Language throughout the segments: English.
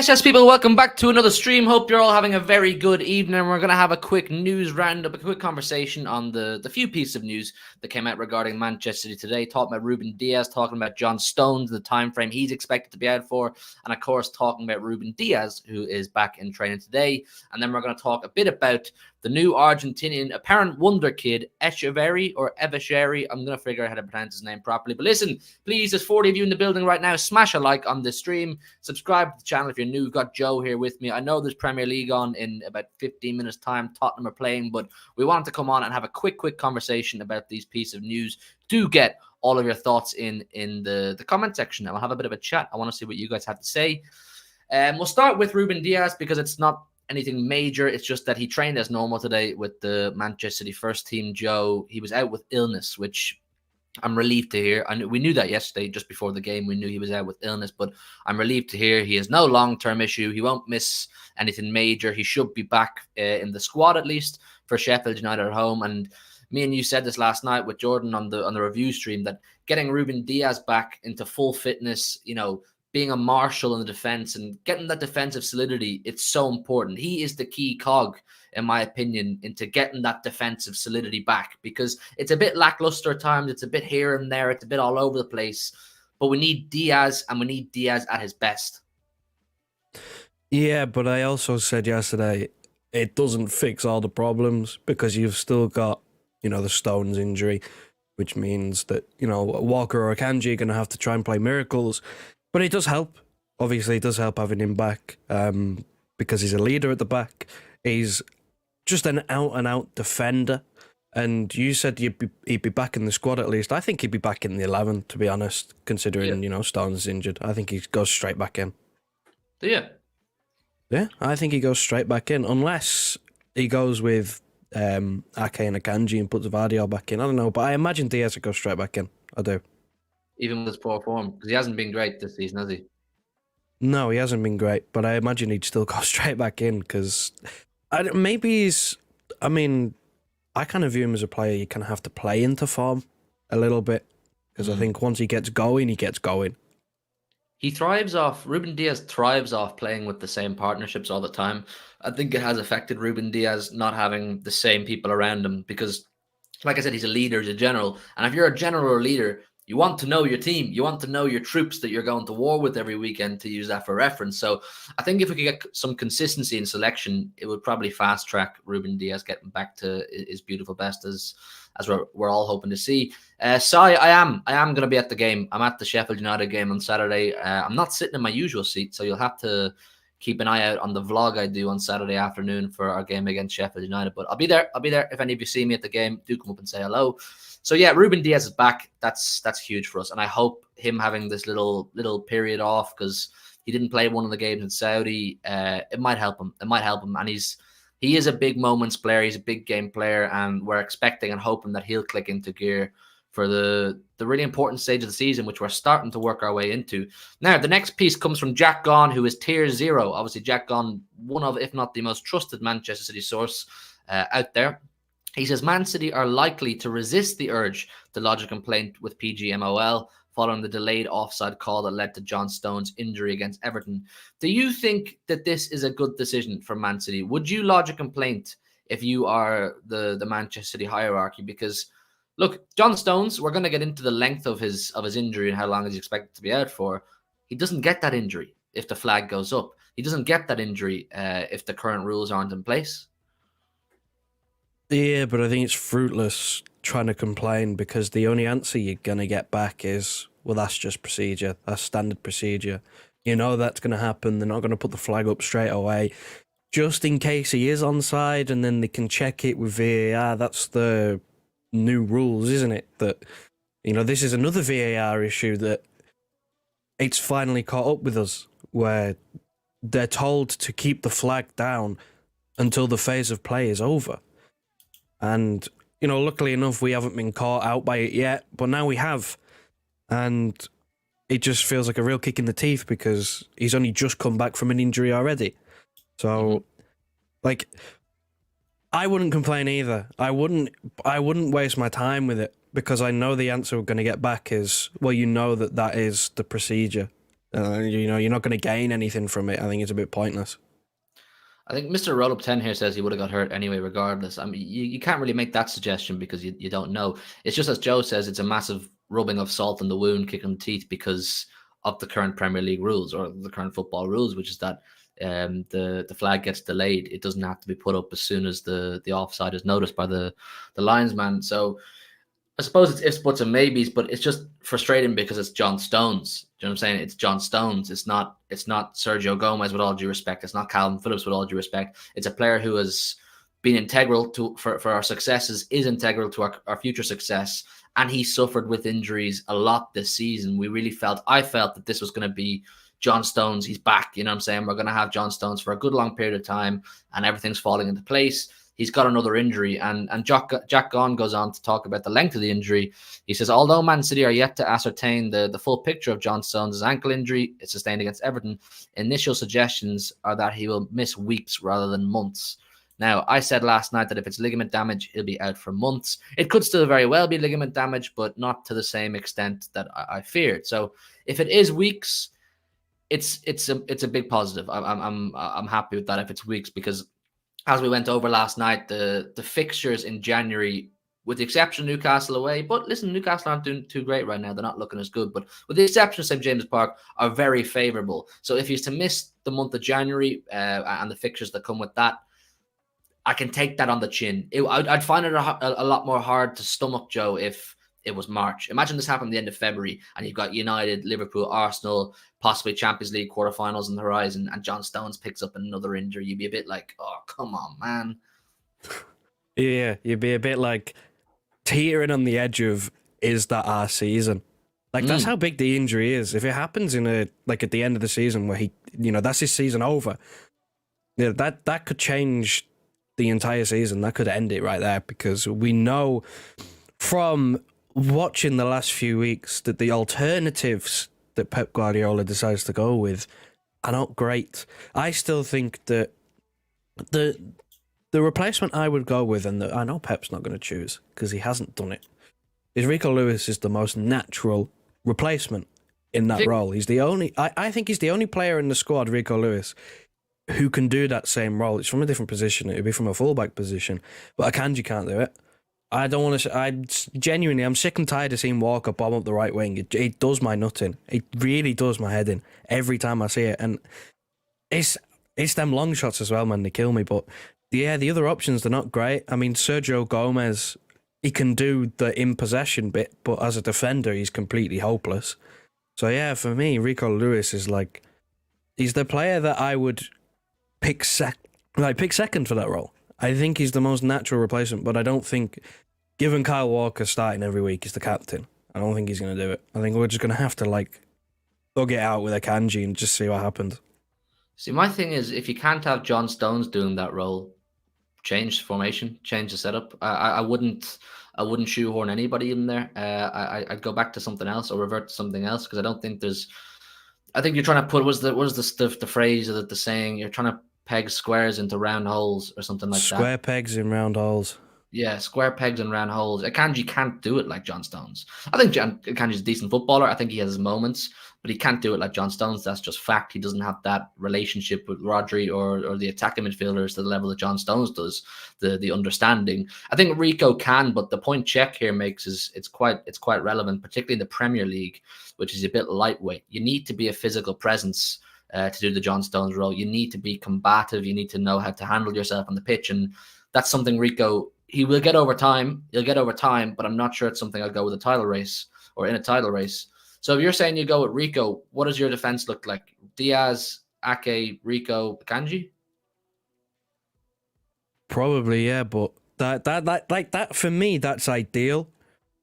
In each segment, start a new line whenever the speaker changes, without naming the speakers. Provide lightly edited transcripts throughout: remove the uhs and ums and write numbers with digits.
Yes, people, welcome back to another stream. Hope you're all having a very good evening. We're going to have a quick news roundup, a quick conversation on the few pieces of news that came out regarding Manchester City today. Talking about Ruben Dias, talking about John Stones, the time frame he's expected to be out for, and of course talking about Ruben Dias, who is back in training today. And then we're going to talk a bit about the new Argentinian apparent wonder kid, Echeverri or Echeverri. I'm going to figure out how to pronounce his name properly. But listen, please, there's 40 of you in the building right now. Smash a like on this stream. Subscribe to the channel if you're new. We've got Joe here with me. I know there's Premier League on in about 15 minutes time. Tottenham are playing, but we wanted to come on and have a quick conversation about these pieces of news. Do get all of your thoughts in the comment section, and we'll have a bit of a chat. I want to see what you guys have to say. We'll start with Ruben Dias because it's not anything major. It's just that he trained as normal today with the Manchester City first team. Joe, he was out with illness, which I'm relieved to hear. We knew that yesterday, just before the game. We knew he was out with illness, but I'm relieved to hear he has no long-term issue. He won't miss anything major. He should be back in the squad at least for Sheffield United at home. And me and you said this last night with Jordan on the review stream, that getting Ruben Dias back into full fitness, being a marshal in the defense and getting that defensive solidity, it's so important. He is the key cog, in my opinion, into getting that defensive solidity back, because it's a bit lackluster at times. It's a bit here and there. It's a bit all over the place. But we need Dias, and we need Dias at his best.
Yeah, but I also said yesterday, it doesn't fix all the problems, because you've still got, the Stones injury, which means that, Walker or Akanji are going to have to try and play miracles. But it does help. Obviously, it does help having him back because he's a leader at the back. He's just an out-and-out defender. And you said he'd be back in the squad at least. I think he'd be back in the 11, to be honest, considering, Stones is injured. I think he goes straight back in.
Yeah.
Yeah, I think he goes straight back in, unless he goes with Ake and Akanji and puts Vardio back in. I don't know, but I imagine Diaz would go straight back in. I do.
Even with his poor form, because he hasn't been great this season, has he?
No, he hasn't been great, but I imagine he'd still go straight back in, because maybe he's... I mean, I kind of view him as a player you kind of have to play into form a little bit, because I think once he gets going, he gets going.
Ruben Dias thrives off playing with the same partnerships all the time. I think it has affected Ruben Dias not having the same people around him, because, like I said, he's a leader, he's a general. And if you're a general or leader, you want to know your team. You want to know your troops that you're going to war with every weekend, to use that for reference. So I think if we could get some consistency in selection, it would probably fast track Ruben Dias getting back to his beautiful best, as we're all hoping to see. Sai, I am going to be at the game. I'm at the Sheffield United game on Saturday. I'm not sitting in my usual seat, so you'll have to keep an eye out on the vlog I do on Saturday afternoon for our game against Sheffield United. But I'll be there. If any of you see me at the game, do come up and say hello. So yeah, Ruben Dias is back. That's huge for us, and I hope him having this little period off, because he didn't play one of the games in Saudi. It might help him. And he is a big moments player. He's a big game player, and we're expecting and hoping that he'll click into gear for the really important stage of the season, which we're starting to work our way into. Now, the next piece comes from Jack Gaughan, who is tier 0. Obviously, Jack Gaughan, one of, if not the most trusted Manchester City source out there. He says Man City are likely to resist the urge to lodge a complaint with PGMOL following the delayed offside call that led to John Stones' injury against Everton. Do you think that this is a good decision for Man City? Would you lodge a complaint if you are the Manchester City hierarchy? Because look, John Stones, we're going to get into the length of his injury and how long he's expected to be out for. He doesn't get that injury if the flag goes up. He doesn't get that injury if the current rules aren't in place.
Yeah, but I think it's fruitless trying to complain because the only answer you're going to get back is, well, that's just procedure. That's standard procedure. You know that's going to happen. They're not going to put the flag up straight away just in case he is onside, and then they can check it with VAR. That's the new rules, isn't it? That, this is another VAR issue that it's finally caught up with us, where they're told to keep the flag down until the phase of play is over. And, luckily enough, we haven't been caught out by it yet, but now we have. And it just feels like a real kick in the teeth because he's only just come back from an injury already. So, I wouldn't complain either. I wouldn't waste my time with it because I know the answer we're going to get back is, well, that is the procedure. You're not going to gain anything from it. I think it's a bit pointless.
I think Mr. Rollup 10 here says he would have got hurt anyway, regardless. I mean, you can't really make that suggestion because you don't know. It's just as Joe says, it's a massive rubbing of salt in the wound, kick in the teeth because of the current Premier League rules or the current football rules, which is that the flag gets delayed. It doesn't have to be put up as soon as the offside is noticed by the linesman. So I suppose it's ifs, buts, and maybes, but it's just frustrating because it's John Stones. Do you know what I'm saying? It's John Stones. It's not Sergio Gomez, with all due respect. It's not Calvin Phillips, with all due respect. It's a player who has been integral for our successes, is integral to our future success, and he suffered with injuries a lot this season. I felt that this was going to be John Stones. He's back. You know what I'm saying? We're going to have John Stones for a good long period of time, and everything's falling into place. He's got another injury, and Jack Gaughan goes on to talk about the length of the injury. He says, although Man City are yet to ascertain the full picture of John Stones' ankle injury sustained against Everton, initial suggestions are that he will miss weeks rather than months. Now, I said last night that if it's ligament damage, he'll be out for months. It could still very well be ligament damage, but not to the same extent that I feared. So if it is weeks, it's a big positive. I'm happy with that if it's weeks, because as we went over last night, the fixtures in January, with the exception of Newcastle away, but listen, Newcastle aren't doing too great right now. They're not looking as good, but with the exception of St. James Park, are very favourable. So if he's to miss the month of January and the fixtures that come with that, I can take that on the chin. I'd find it a lot more hard to stomach, Joe, if it was March. Imagine this happened at the end of February and you've got United, Liverpool, Arsenal, possibly Champions League quarterfinals on the horizon, and John Stones picks up another injury. You'd be a bit like, oh, come on, man.
Yeah, you'd be a bit like teetering on the edge of, is that our season? Like, that's how big the injury is. If it happens at the end of the season where that's his season over, that could change the entire season. That could end it right there, because we know from watching the last few weeks that the alternatives that Pep Guardiola decides to go with are not great. I still think that the replacement I would go with, and that I know Pep's not going to choose because he hasn't done it, is Rico Lewis is the most natural replacement in that role. He's the only. I think he's the only player in the squad, Rico Lewis, who can do that same role. It's from a different position. It would be from a fullback position, but Akanji can't do it. I don't want to. I'm sick and tired of seeing Walker bomb up the right wing. It does my nut in. It really does my head in every time I see it. And it's them long shots as well, man. They kill me. But the other options, they're not great. I mean, Sergio Gomez, he can do the in possession bit, but as a defender, he's completely hopeless. So yeah, for me, Rico Lewis is he's the player that I would pick second for that role. I think he's the most natural replacement, but I don't think, given Kyle Walker starting every week as the captain, I don't think he's going to do it. I think we're just going to have to thug it out with Akanji and just see what happens.
See, my thing is, if you can't have John Stones doing that role, change the formation, change the setup. I wouldn't shoehorn anybody in there. I'd go back to something else or revert to something else, because I don't think there's. I think you're trying to put what is the phrase or the saying? You're trying to peg squares into round holes or something like that.
Square pegs in round holes.
Yeah, square pegs and round holes. Akanji can't do it like John Stones. I think Akanji's a decent footballer. I think he has his moments, but he can't do it like John Stones. That's just fact. He doesn't have that relationship with Rodri or the attacking midfielders to the level that John Stones does. The understanding. I think Rico can, but the point Czech here makes is it's quite relevant, particularly in the Premier League, which is a bit lightweight. You need to be a physical presence to do the John Stones role. You need to be combative. You need to know how to handle yourself on the pitch, and that's something Rico. He will get over time. He'll get over time, but I'm not sure it's something I'll go with a title race or in a title race. So if you're saying you go with Rico, what does your defense look like? Diaz, Ake, Rico, Kanji?
Probably, yeah, but that for me, that's ideal.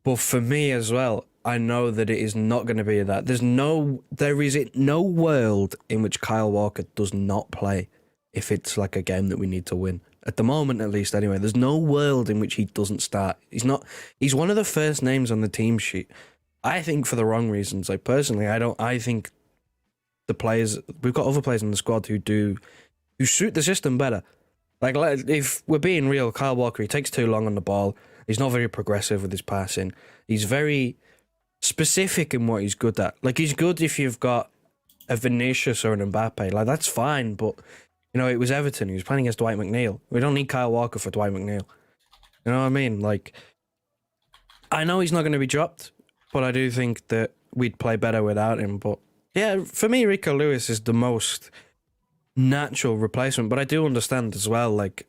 But for me as well, I know that it is not going to be that. There is no world in which Kyle Walker does not play if it's like a game that we need to win. At the moment, at least, anyway, there's no world in which he doesn't start. He's one of the first names on the team sheet. I think for the wrong reasons. Like, personally, I think the players, we've got other players in the squad who suit the system better. Like, if we're being real, Kyle Walker, he takes too long on the ball. He's not very progressive with his passing. He's very specific in what he's good at. Like, he's good if you've got a Vinicius or an Mbappe. Like, that's fine, but it was Everton. He was playing against Dwight McNeil. We don't need Kyle Walker for Dwight McNeil. You know what I mean? Like, I know he's not going to be dropped, but I do think that we'd play better without him. But yeah, for me, Rico Lewis is the most natural replacement. But I do understand as well, like,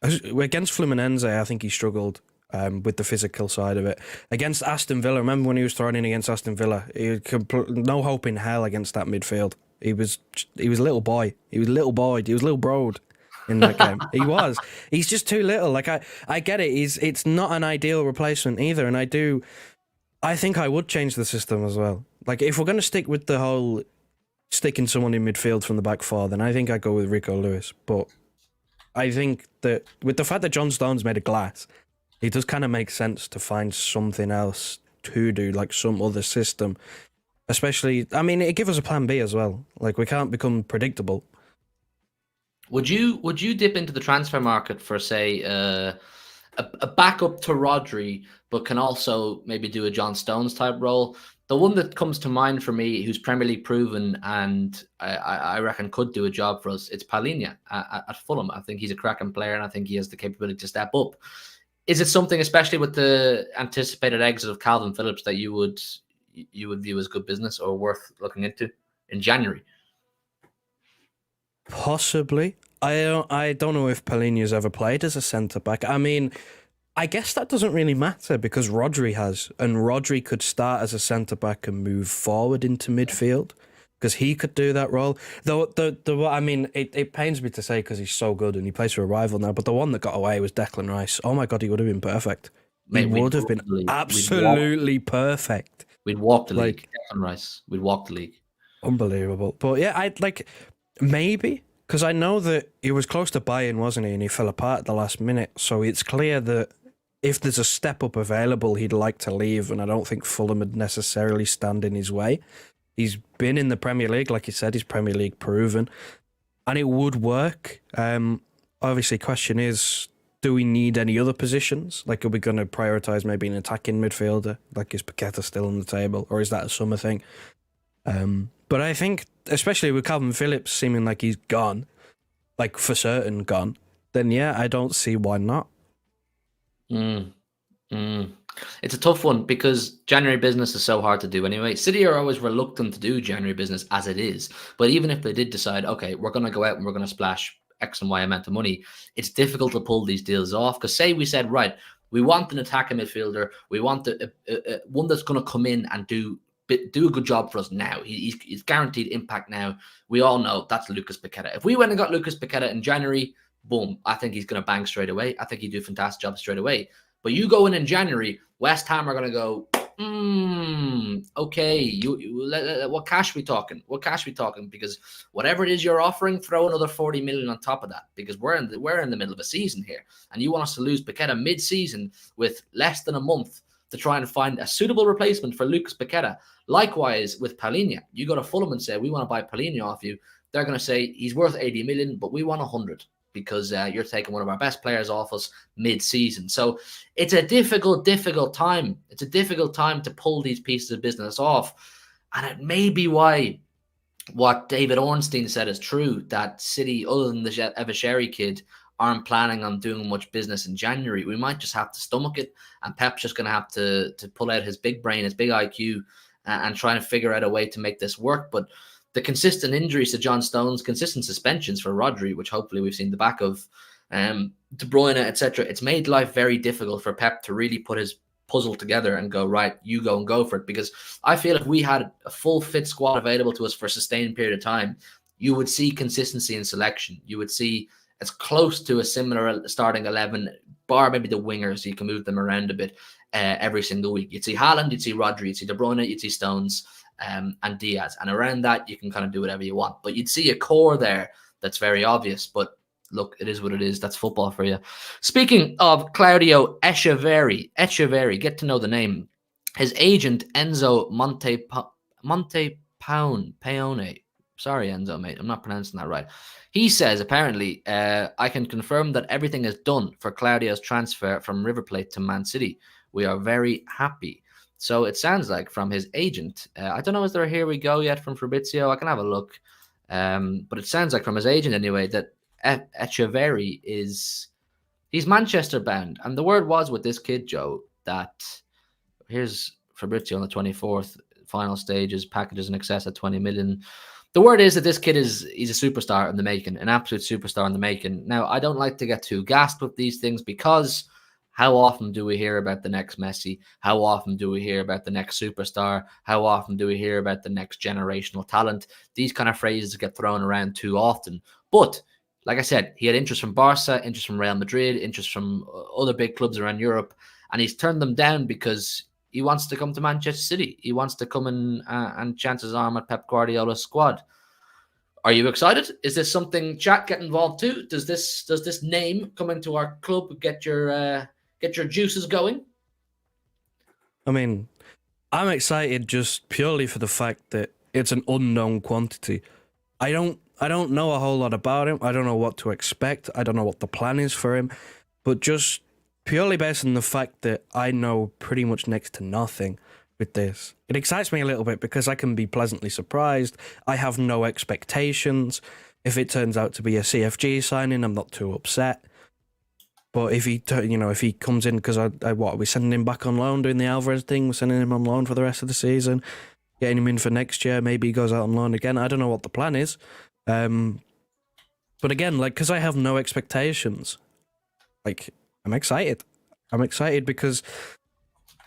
against Fluminense, I think he struggled with the physical side of it. Against Aston Villa, remember when he was thrown in against Aston Villa? He had no hope in hell against that midfield. He was a little boy. He was little broad in that game. He was. He's just too little. Like, I get it. It's not an ideal replacement either. And I think I would change the system as well. Like, if we're going to stick with the whole sticking someone in midfield from the back four, then I think I'd go with Rico Lewis. But I think that with the fact that John Stones made a glass, it does kind of make sense to find something else to do, like some other system. Especially, I mean, it gives us a plan B as well. Like, we can't become predictable.
Would you dip into the transfer market for, say, a backup to Rodri, but can also maybe do a John Stones type role? The one that comes to mind for me, who's Premier League proven and I reckon could do a job for us, it's Palhinha at Fulham. I think he's a cracking player, and I think he has the capability to step up. Is it something, especially with the anticipated exit of Calvin Phillips, that you would view as good business or worth looking into in January?
Possibly. I don't know if Palhinha's ever played as a centre-back. I mean, I guess that doesn't really matter because Rodri has, and Rodri could start as a centre-back and move forward into midfield because he could do that role. Though, I mean, it pains me to say because he's so good and he plays for a rival now, but the one that got away was Declan Rice. Oh my God, he would have been perfect. He would have been absolutely perfect.
We'd walk the league. Declan Rice. We'd walk the league.
Unbelievable. But yeah, I'd like, maybe, because I know that he was close to buying, wasn't he? And he fell apart at the last minute. So it's clear that if there's a step up available, he'd like to leave. And I don't think Fulham would necessarily stand in his way. He's been in the Premier League, like you said, he's Premier League proven. And it would work. Obviously, question is, do we need any other positions? Like, are we going to prioritise maybe an attacking midfielder? Like, is Paqueta still on the table? Or is that a summer thing? But I think, especially with Calvin Phillips seeming like he's gone, like for certain gone, then yeah, I don't see why not.
It's a tough one because January business is so hard to do anyway. City are always reluctant to do January business as it is. But even if they did decide, okay, we're going to go out and we're going to splash X and Y amount of money, it's difficult to pull these deals off. Because say we said, right, we want an attacking midfielder. We want one that's going to come in and do a good job for us now. He's guaranteed impact now. We all know that's Lucas Paqueta. If we went and got Lucas Paqueta in January, boom, I think he's going to bang straight away. I think he'd do a fantastic job straight away. But you go in January, West Ham are going to go, okay, what cash we talking? What cash we talking? Because whatever it is you're offering, throw another 40 million on top of that. Because we're in the middle of a season here, and you want us to lose Paqueta mid-season with less than a month to try and find a suitable replacement for Lucas Paqueta. Likewise with Palhinha, you go to Fulham and say we want to buy Palhinha off you. They're going to say he's worth 80 million, but we want 100. because you're taking one of our best players off us mid-season. So it's a difficult time. It's a difficult time to pull these pieces of business off. And it may be why what David Ornstein said is true, that City, other than the Echeverri kid, aren't planning on doing much business in January. We might just have to stomach it, and Pep's just going to have to pull out his big brain, his big IQ, and try and figure out a way to make this work. But the consistent injuries to John Stones, consistent suspensions for Rodri, which hopefully we've seen the back of, De Bruyne, etc., it's made life very difficult for Pep to really put his puzzle together and go, right, you go and go for it. Because I feel if we had a full fit squad available to us for a sustained period of time, you would see consistency in selection. You would see as close to a similar starting 11, bar maybe the wingers, you can move them around a bit every single week. You'd see Haaland, you'd see Rodri, you'd see De Bruyne, you'd see Stones, and Diaz. And around that, you can kind of do whatever you want. But you'd see a core there that's very obvious. But look, it is what it is. That's football for you. Speaking of Claudio Echeverri, get to know the name. His agent, Enzo Montepaone. Sorry, Enzo, mate. I'm not pronouncing that right. He says, apparently, I can confirm that everything is done for Claudio's transfer from River Plate to Man City. We are very happy. So it sounds like from his agent, I don't know, is there a here we go yet from Fabrizio? I can have a look. But it sounds like from his agent anyway, that Echeverri he's Manchester bound. And the word was with this kid, Joe, that here's Fabrizio on the 24th, final stages, packages in excess of 20 million. The word is that this kid he's a superstar in the making, an absolute superstar in the making. Now, I don't like to get too gassed with these things because how often do we hear about the next Messi? How often do we hear about the next superstar? How often do we hear about the next generational talent? These kind of phrases get thrown around too often. But like I said, he had interest from Barca, interest from Real Madrid, interest from other big clubs around Europe, and he's turned them down because he wants to come to Manchester City. He wants to come in and chance his arm at Pep Guardiola's squad. Are you excited? Is this something chat get involved too? Does this name coming to our club get your juices going?
I mean, I'm excited just purely for the fact that it's an unknown quantity. I don't know a whole lot about him. I don't know what to expect. I don't know what the plan is for him. But just purely based on the fact that I know pretty much next to nothing with this, it excites me a little bit because I can be pleasantly surprised. I have no expectations. If it turns out to be a CFG signing, I'm not too upset. But if he comes in, because what are we sending him back on loan, doing the Alvarez thing? We're sending him on loan for the rest of the season, getting him in for next year. Maybe he goes out on loan again. I don't know what the plan is. But again, because I have no expectations, I'm excited. I'm excited because,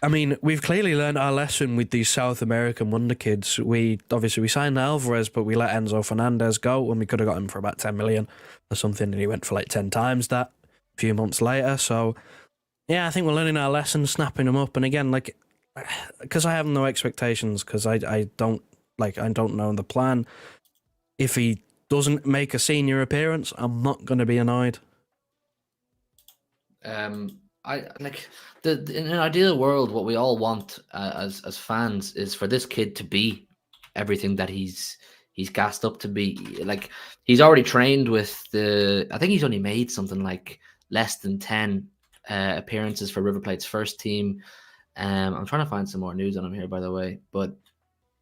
I mean, we've clearly learned our lesson with these South American wonder kids. We signed Alvarez, but we let Enzo Fernandez go when we could have got him for about 10 million or something, and he went for 10 times that a few months later. So, yeah, I think we're learning our lesson, snapping them up. And again, because I have no expectations, because I don't know the plan. If he doesn't make a senior appearance, I'm not going to be annoyed.
In an ideal world, what we all want as fans is for this kid to be everything that he's gassed up to be. He's already trained with I think he's only made something like less than 10 appearances for River Plate's first team. I'm trying to find some more news on him here, by the way, but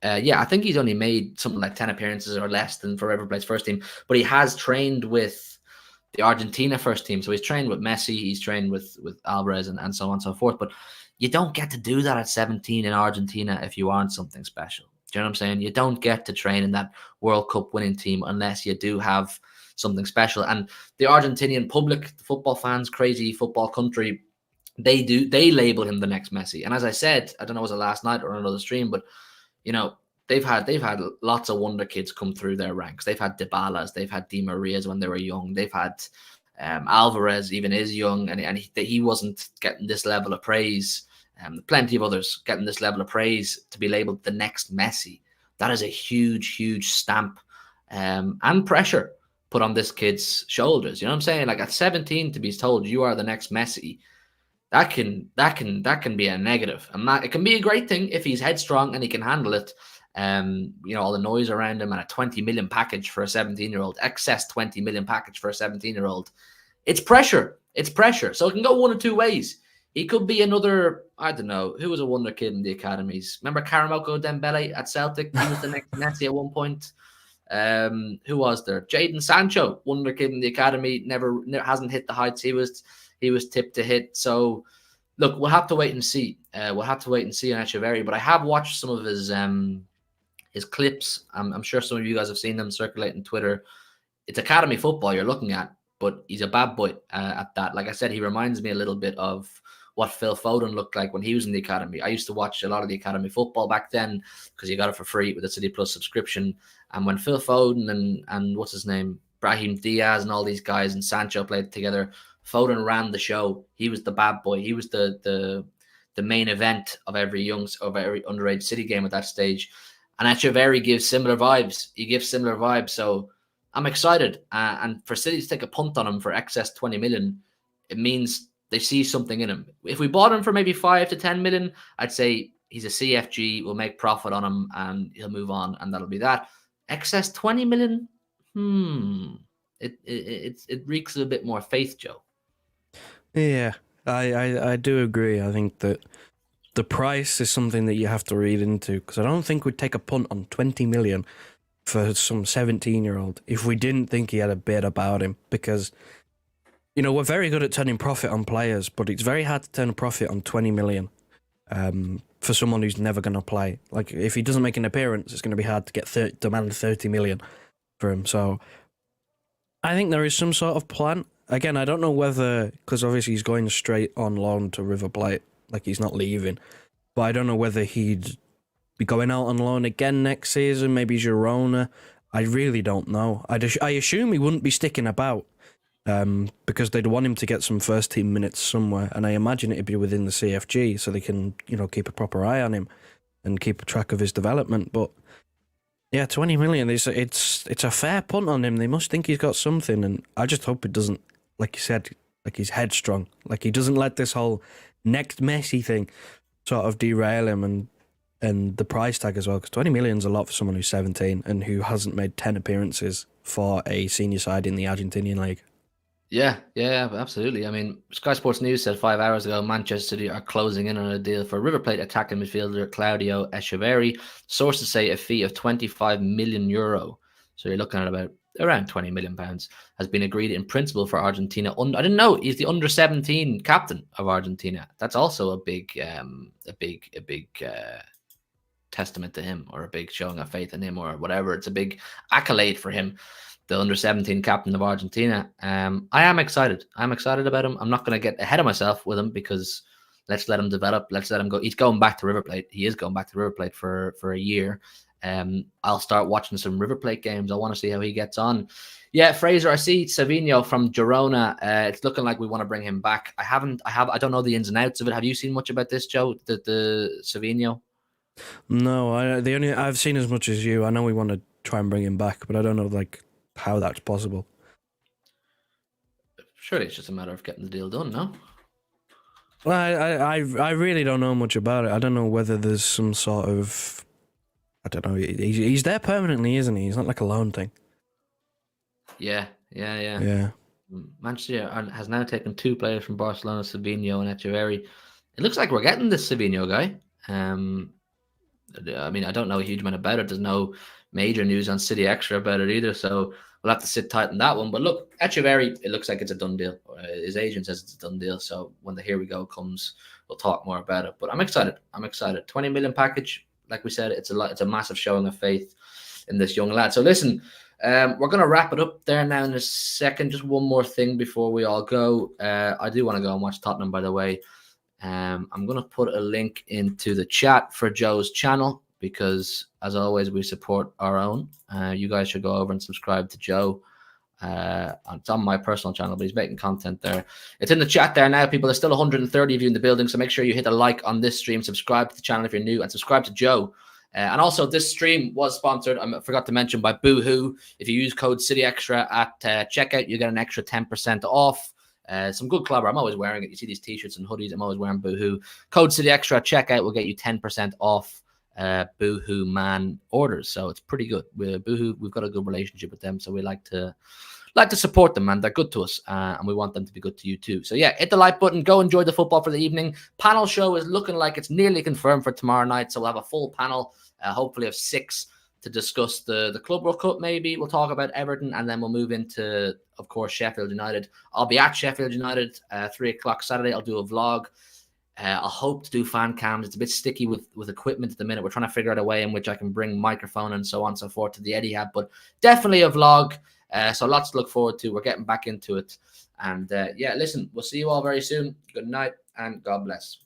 I think he's only made something like 10 appearances or less than for River Plate's first team, but he has trained with the Argentina first team. So he's trained with Messi, he's trained with Alvarez and so on and so forth. But you don't get to do that at 17 in Argentina if you aren't something special. Do you know what I'm saying? You don't get to train in that World Cup winning team unless you do have something special. And the Argentinian public, the football fans, crazy football country, they label him the next Messi. And as I said, I don't know, was it last night or another stream, but they've had lots of wonder kids come through their ranks. They've had Dybalas, they've had Di Marias when they were young. They've had Alvarez, even is young, and he wasn't getting this level of praise. Plenty of others getting this level of praise to be labeled the next Messi. That is a huge, huge stamp and pressure put on this kid's shoulders. You know what I'm saying? At 17 to be told you are the next Messi, that can be a negative. It can be a great thing if he's headstrong and he can handle it. All the noise around him, and a 20 million package for a 17-year-old, excess 20 million package for a 17-year-old. It's pressure. It's pressure. So it can go one of two ways. He could be another, I don't know, who was a wonder kid in the academies? Remember Karamoko Dembele at Celtic? He was the next Messi at one point. Who was there? Jadon Sancho, wonder kid in the academy, never hasn't hit the heights he was tipped to hit. So look, we'll have to wait and see. We'll have to wait and see on Echeverri. But I have watched some of his clips. I'm sure some of you guys have seen them circulating Twitter. It's academy football you're looking at, but he's a bad boy at that. Like I said, he reminds me a little bit of what Phil Foden looked like when he was in the academy. I used to watch a lot of the academy football back then because you got it for free with the City Plus subscription. And when Phil Foden and what's his name, Brahim Diaz and all these guys and Sancho played together, Foden ran the show. He was the bad boy. He was the main event of every underage City game at that stage. And Echeverri gives similar vibes. He gives similar vibes. So I'm excited. And for City to take a punt on him for excess 20 million, it means they see something in him. If we bought him for maybe 5 to 10 million, I'd say he's a CFG. We'll make profit on him and he'll move on, and that'll be that. Excess 20 million? It reeks of a bit more faith, Joe.
Yeah, I do agree. I think that the price is something that you have to read into, because I don't think we'd take a punt on 20 million for some 17-year-old if we didn't think he had a bit about him, because we're very good at turning profit on players, but it's very hard to turn a profit on 20 million for someone who's never going to play. Like, if he doesn't make an appearance, it's going to be hard to demand 30 million for him. So I think there is some sort of plan. Again, I don't know whether, because obviously he's going straight on loan to River Plate, like he's not leaving, but I don't know whether he'd be going out on loan again next season, maybe Girona. I really don't know. I assume he wouldn't be sticking about, because they'd want him to get some first team minutes somewhere, and I imagine it'd be within the CFG so they can, keep a proper eye on him and keep a track of his development. But yeah, 20 million, it's a fair punt on him. They must think he's got something, and I just hope it doesn't, like you said, like he's headstrong, like he doesn't let this whole next Messi thing sort of derail him, and the price tag as well, because 20 million is a lot for someone who's 17 and who hasn't made 10 appearances for a senior side in the Argentinian league.
Yeah, absolutely. I mean, Sky Sports News said 5 hours ago Manchester City are closing in on a deal for River Plate attacking midfielder Claudio Echeverri. Sources say a fee of 25 million euro. So you're looking at about around 20 million pounds has been agreed in principle for Argentina. I didn't know he's the under 17 captain of Argentina. That's also a big testament to him, or a big showing of faith in him, or whatever. It's a big accolade for him, the under 17 captain of Argentina. I am excited. I'm excited about him. I'm not going to get ahead of myself with him, because let's let him develop. Let's let him go. He's going back to River Plate. He is going back to River Plate for a year. I'll start watching some River Plate games. I want to see how he gets on. Yeah, Fraser, I see Savinho from Girona. It's looking like we want to bring him back. I don't know the ins and outs of it. Have you seen much about this, Joe? The Savinho?
No, I've seen as much as you. I know we want to try and bring him back, but I don't know how that's possible.
Surely it's just a matter of getting the deal done, no?
Well, I really don't know much about it. I don't know whether there's some sort of, I don't know. He's there permanently, isn't he? He's not like a loan thing.
Yeah. Manchester has now taken 2 players from Barcelona, Savinho and Echeverri. It looks like we're getting this Savinho guy. I mean, I don't know a huge amount about it. There's no major news on City Extra about it either, so we'll have to sit tight on that one. But look, Echeverri, it looks like it's a done deal. His agent says it's a done deal, so when the here we go comes, we'll talk more about it. But I'm excited. 20 million package, like we said, it's a massive showing of faith in this young lad. So listen, we're going to wrap it up there now in a second. Just one more thing before we all go. I do want to go and watch Tottenham, by the way. I'm going to put a link into the chat for Joe's channel, because as always, we support our own. You guys should go over and subscribe to Joe. It's on my personal channel, but he's making content there. It's in the chat there now, people. There's still 130 of you in the building, so make sure you hit a like on this stream, subscribe to the channel if you're new, and subscribe to Joe. And also, this stream was sponsored, I forgot to mention, by Boohoo. If you use code CityExtra at checkout, you get an extra 10% off. Some good clobber. I'm always wearing it. You see these t-shirts and hoodies. I'm always wearing Boohoo. Code CityExtra at checkout will get you 10% off Boohoo Man orders. So it's pretty good. Boohoo, we've got a good relationship with them, so we like to support them, man. They're good to us, and we want them to be good to you too. So yeah, hit the like button. Go enjoy the football for the evening. Panel show is looking like it's nearly confirmed for tomorrow night. So we'll have a full panel, hopefully of 6, to discuss the Club World Cup. Maybe we'll talk about Everton, and then we'll move into, of course, Sheffield United. I'll be at Sheffield United 3:00 Saturday. I'll do a vlog. I'll hope to do fan cams. It's a bit sticky with equipment at the minute. We're trying to figure out a way in which I can bring microphone and so on and so forth to the Etihad, but definitely a vlog. So lots to look forward to. We're getting back into it. And yeah, listen, we'll see you all very soon. Good night and God bless.